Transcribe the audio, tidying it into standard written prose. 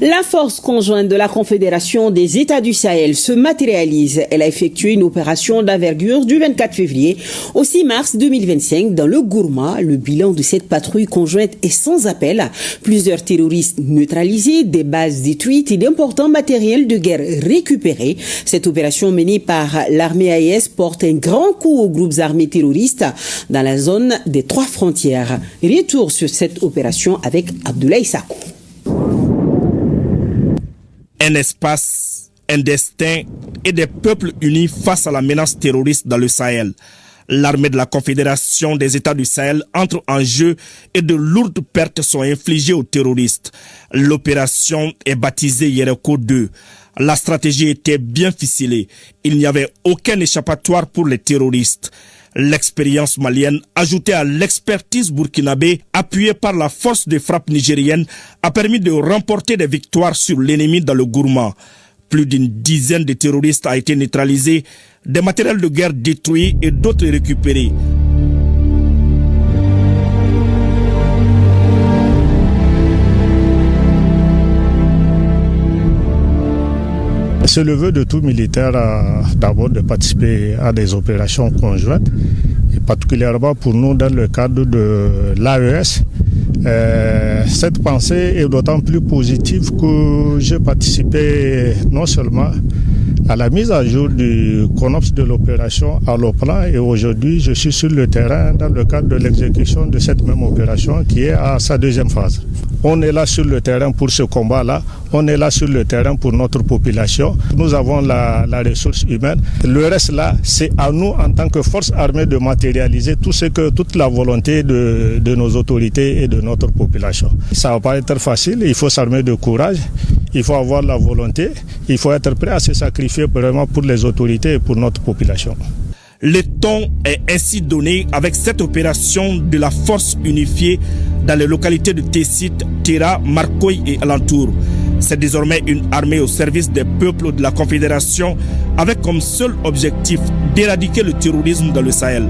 La force conjointe de la Confédération des États du Sahel se matérialise. Elle a effectué une opération d'envergure du 24 février au 6 mars 2025 dans le Gourma. Le bilan de cette patrouille conjointe est sans appel. Plusieurs terroristes neutralisés, des bases détruites et d'importants matériels de guerre récupérés. Cette opération menée par l'armée AES porte un grand coup aux groupes armés terroristes dans la zone des 3 frontières. Retour sur cette opération avec Abdoulaye Sakou. Un espace, un destin et des peuples unis face à la menace terroriste dans le Sahel. L'armée de la Confédération des États du Sahel entre en jeu et de lourdes pertes sont infligées aux terroristes. L'opération est baptisée Yereko 2. La stratégie était bien ficelée. Il n'y avait aucun échappatoire pour les terroristes. L'expérience malienne, ajoutée à l'expertise burkinabé, appuyée par la force de frappe nigérienne, a permis de remporter des victoires sur l'ennemi dans le Gourma. Plus d'une dizaine de terroristes a été neutralisés, des matériels de guerre détruits et d'autres récupérés. C'est le vœu de tout militaire d'abord de participer à des opérations conjointes, et particulièrement pour nous dans le cadre de l'AES. Cette pensée est d'autant plus positive que j'ai participé non seulement à la mise à jour du CONOPS de l'opération à l'OPLAN, et aujourd'hui je suis sur le terrain dans le cadre de l'exécution de cette même opération qui est à sa deuxième phase. On est là sur le terrain pour ce combat-là, on est là sur le terrain pour notre population. Nous avons la ressource humaine. Le reste là, c'est à nous en tant que force armée de matérialiser toute la volonté de nos autorités et de notre population. Ça ne va pas être facile, il faut s'armer de courage, il faut avoir la volonté, il faut être prêt à se sacrifier vraiment pour les autorités et pour notre population. Le ton est ainsi donné avec cette opération de la force unifiée dans les localités de Tessit, Tera, Marcoy et alentour. C'est désormais une armée au service des peuples de la Confédération avec comme seul objectif d'éradiquer le terrorisme dans le Sahel.